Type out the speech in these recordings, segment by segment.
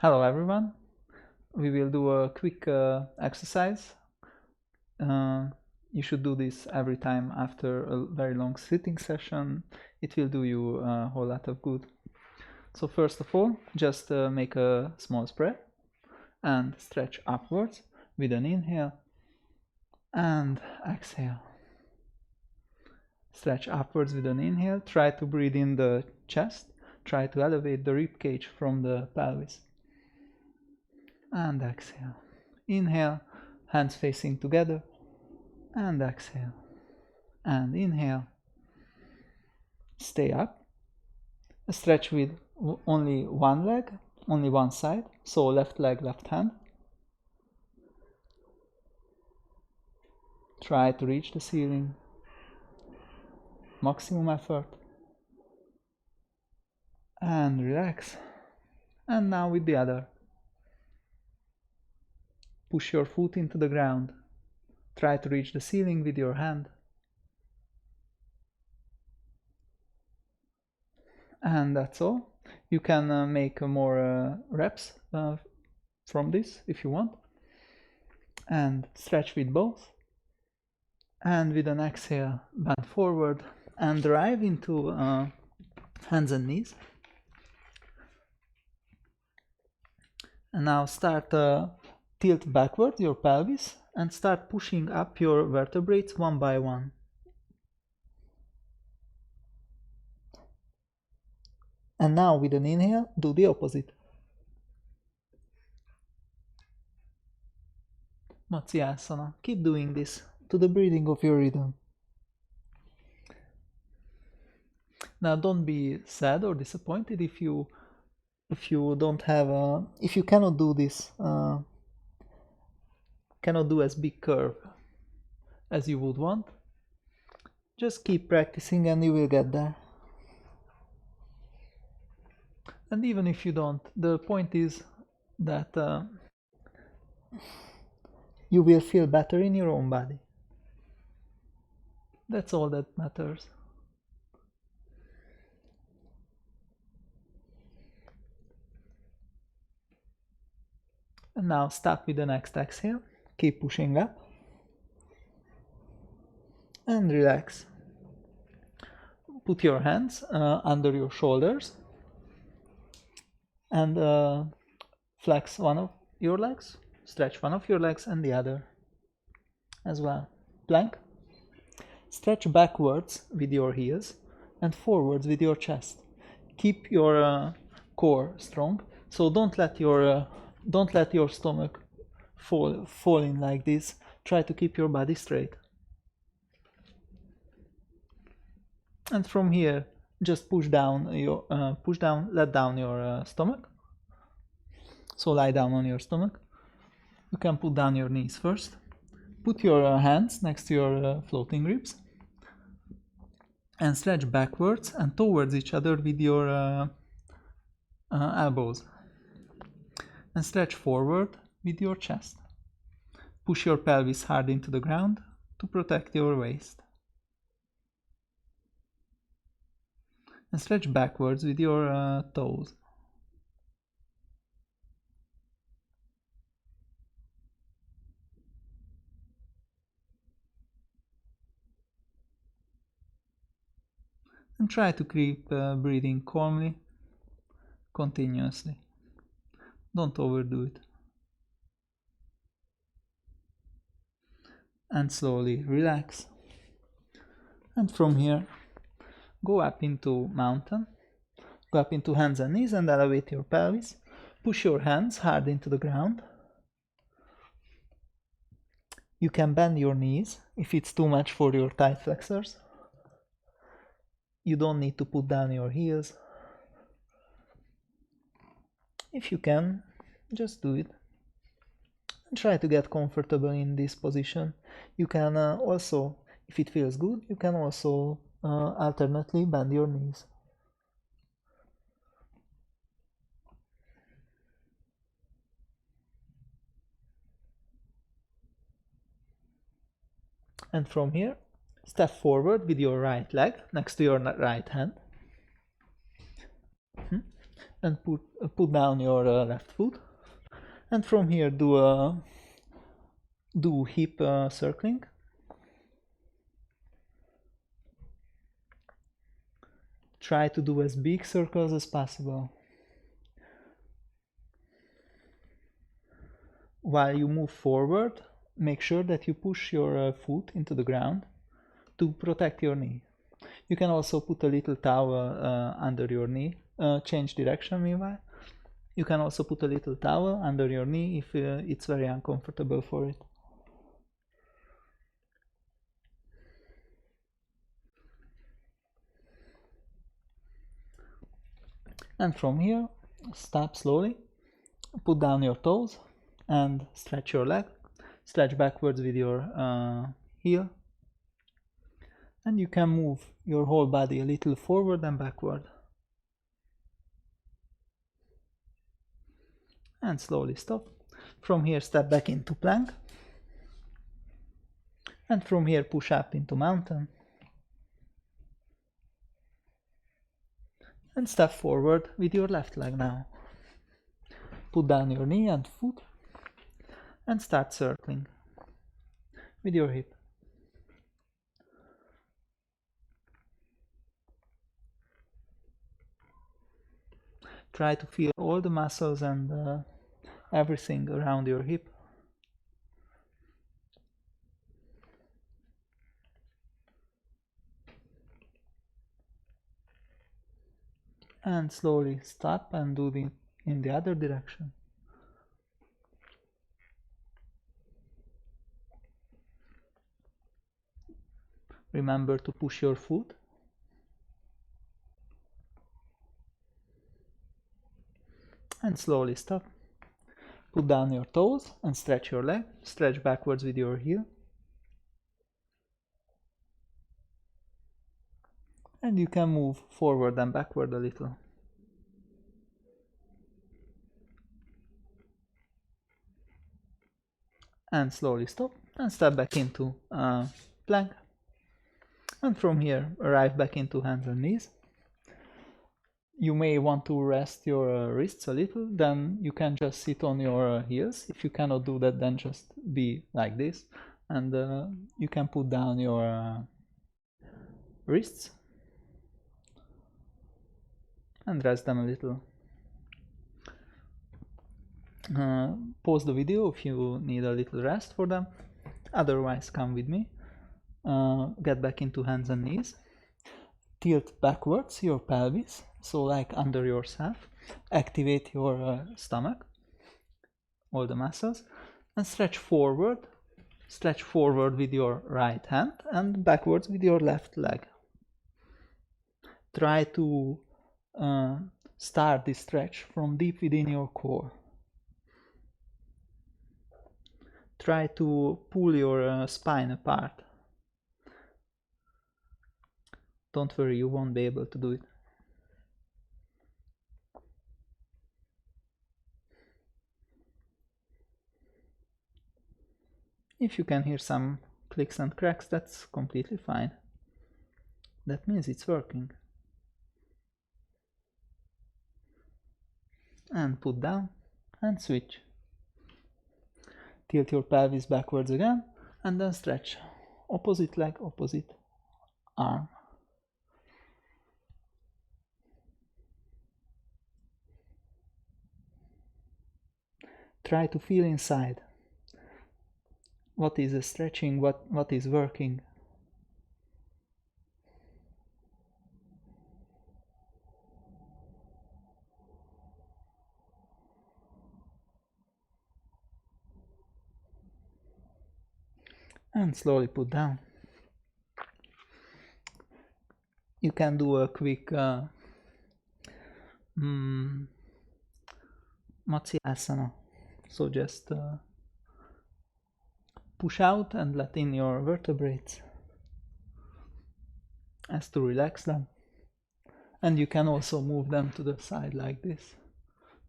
Hello everyone. We will do a quick exercise. You should do this every time after a very long sitting session. It will do you a whole lot of good. So first of all, just make a small spread and stretch upwards with an inhale and exhale. Stretch upwards with an inhale. Try to breathe in the chest. Try to elevate the rib cage from the pelvis. And exhale. Inhale, hands facing together, and exhale. And inhale. Stay up. Stretch with only one leg, only one side, so left leg, left hand. Try to reach the ceiling. Maximum effort. And relax. And now with the other. Push your foot into the ground. Try to reach the ceiling with your hand. And that's all. You can make more reps from this if you want. And stretch with both. And with an exhale, bend forward and drive into hands and knees. And now start tilt backward your pelvis and start pushing up your vertebrates one by one. And now with an inhale, do the opposite. Matsyasana. Keep doing this to the breathing of your rhythm. Now don't be sad or disappointed if you don't have if you cannot do this, cannot do as big curve as you would want. Just keep practicing and you will get there. And even if you don't, the point is that you will feel better in your own body. That's all that matters. And now stop with the next exhale. Keep pushing up. And relax. Put your hands under your shoulders. And flex one of your legs. Stretch one of your legs and the other as well. Plank. Stretch backwards with your heels and forwards with your chest. Keep your core strong. So don't let your stomach fall in like this. Try to keep your body straight. And from here, just let down your stomach. So lie down on your stomach. You can put down your knees first. Put your hands next to your floating ribs. And stretch backwards and towards each other with your elbows. And stretch forward with your chest. Push your pelvis hard into the ground to protect your waist. And stretch backwards with your toes. And try to keep breathing calmly, continuously. Don't overdo it. And slowly relax. And from here, go up into mountain. Go up into hands and knees and elevate your pelvis. Push your hands hard into the ground. You can bend your knees if it's too much for your thigh flexors. You don't need to put down your heels. If you can, just do it. And try to get comfortable in this position. You can also, if it feels good, you can also alternately bend your knees. And from here, step forward with your right leg next to your right hand. and put down your left foot, and from here do hip circling. Try to do as big circles as possible. While you move forward, make sure that you push your foot into the ground to protect your knee. You can also put a little towel under your knee, change direction meanwhile. You can also put a little towel under your knee if it's very uncomfortable for it. And from here, stop slowly, put down your toes and stretch your leg. Stretch backwards with your heel. And you can move your whole body a little forward and backward. And slowly stop. From here, step back into plank. And from here, push up into mountain. And step forward with your left leg now. Put down your knee and foot. And start circling with your hip. Try to feel all the muscles and everything around your hip. And slowly stop and do it in the other direction. Remember to push your foot. And slowly stop. Put down your toes and stretch your leg. Stretch backwards with your heel. And you can move forward and backward a little. And slowly stop and step back into plank. And from here, arrive back into hands and knees. You may want to rest your wrists a little, then you can just sit on your heels. If you cannot do that, then just be like this. And you can put down your wrists and rest them a little. Pause the video if you need a little rest for them. Otherwise, come with me. Get back into hands and knees. Tilt backwards your pelvis, so like under yourself. Activate your stomach, all the muscles, and stretch forward. Stretch forward with your right hand and backwards with your left leg. Try to start this stretch from deep within your core. Try to pull your spine apart. Don't worry, you won't be able to do it. If you can hear some clicks and cracks, that's completely fine. That means it's working. And put down and switch. Tilt your pelvis backwards again and then stretch. Opposite leg, opposite arm. Try to feel inside. What is stretching, what is working. And slowly put down. You can do a quick Matsyasana. So just push out and let in your vertebrates as to relax them. And you can also move them to the side like this.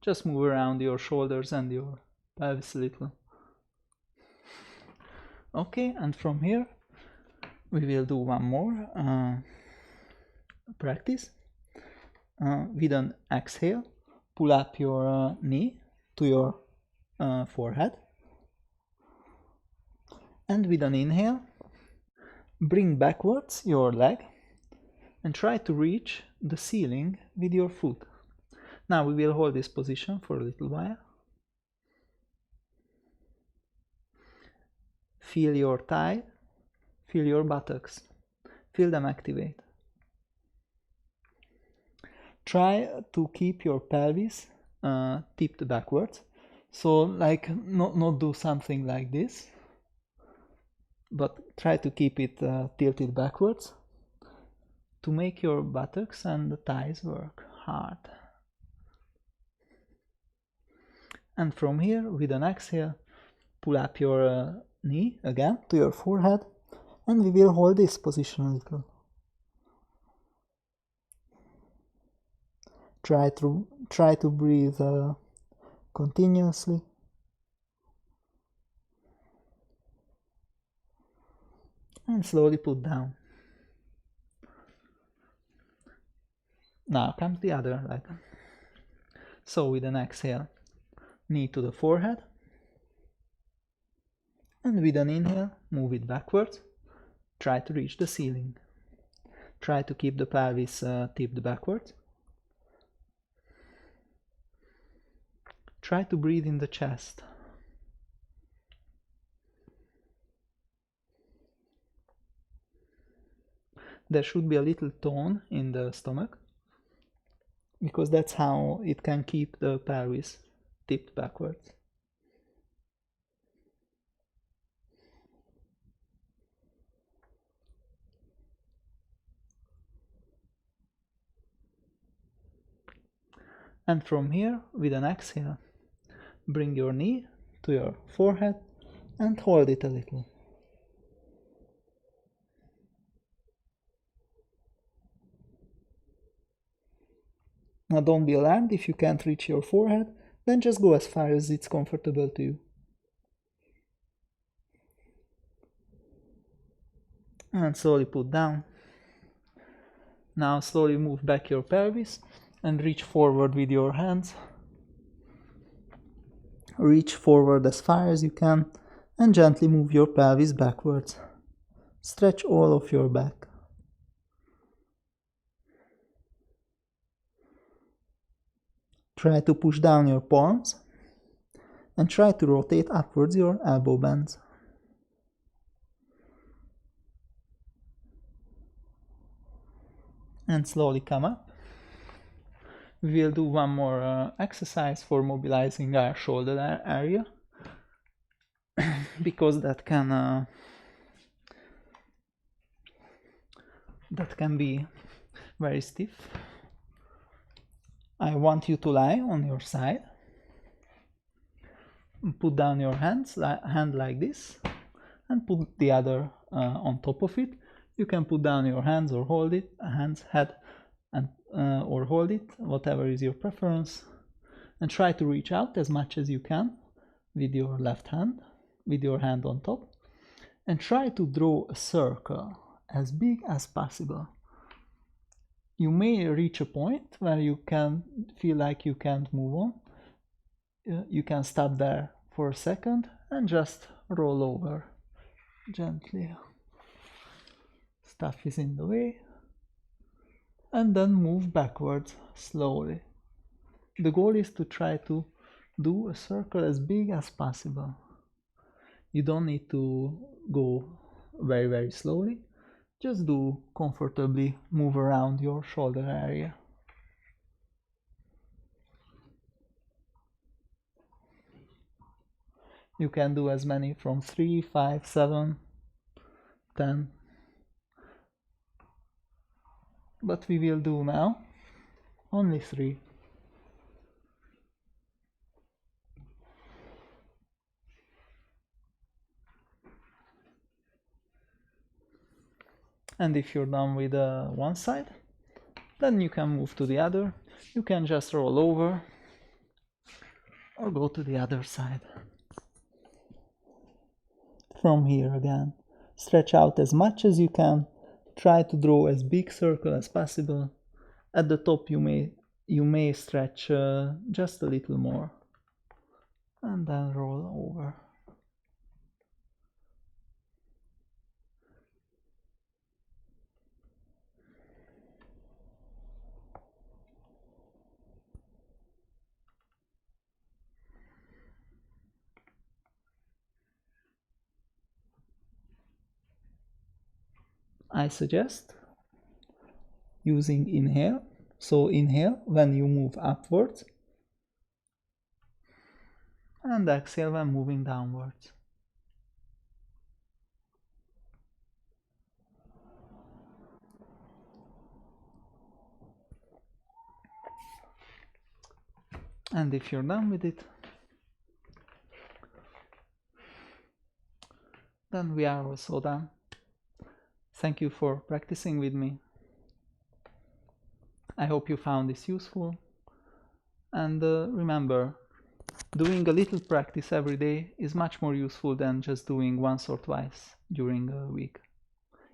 Just move around your shoulders and your pelvis a little. Okay, and from here we will do one more practice with an exhale. pull up your knee to your forehead, and with an inhale, bring backwards your leg and try to reach the ceiling with your foot. Now we will hold this position for a little while. Feel your thigh, feel your buttocks, feel them activate. Try to keep your pelvis tipped backwards. So like not do something like this, but try to keep it tilted backwards to make your buttocks and the thighs work hard. And from here, with an exhale, pull up your knee again to your forehead, and we will hold this position a little. Try to breathe continuously. And slowly put down. Now come to the other leg. So with an exhale, knee to the forehead. And with an inhale, move it backwards. Try to reach the ceiling. Try to keep the pelvis tipped backwards. Try to breathe in the chest. There should be a little tone in the stomach, because that's how it can keep the pelvis tipped backwards. And from here, with an exhale, bring your knee to your forehead and hold it a little. Now don't be alarmed if you can't reach your forehead, then just go as far as it's comfortable to you. And slowly put down. Now slowly move back your pelvis and reach forward with your hands. Reach forward as far as you can and gently move your pelvis backwards. Stretch all of your back. Try to push down your palms and try to rotate upwards your elbow bands. And slowly come up. We will do one more exercise for mobilizing our shoulder area, because that can be very stiff. I want you to lie on your side. Put down your hand like this, and put the other on top of it. You can put down your hands or hold it, head, and or hold it, whatever is your preference, and try to reach out as much as you can with your left hand, with your hand on top, and try to draw a circle as big as possible. You may reach a point where you can feel like you can't move on. You can stop there for a second and just roll over gently. Stuff is in the way. And then move backwards slowly. The goal is to try to do a circle as big as possible. You don't need to go very, very slowly. Just do comfortably, move around your shoulder area. You can do as many from 3, 5, 7, 10. But we will do now only 3. And if you're done with one side, then you can move to the other. You can just roll over or go to the other side. From here again, stretch out as much as you can. Try to draw as big circle as possible. At the top you you may stretch just a little more and then roll over. I suggest using inhale. So inhale when you move upwards and exhale when moving downwards. And if you're done with it, then we are also done. Thank you for practicing with me. I hope you found this useful. And remember, doing a little practice every day is much more useful than just doing once or twice during a week.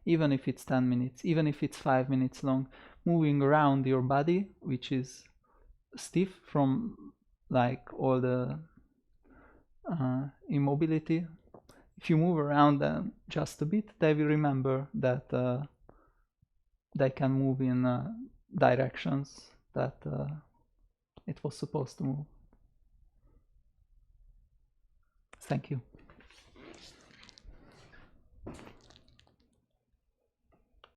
Even if it's 10 minutes, even if it's 5 minutes long, moving around your body, which is stiff from like all the immobility. If you move around them just a bit, they will remember that they can move in directions that it was supposed to move. Thank you.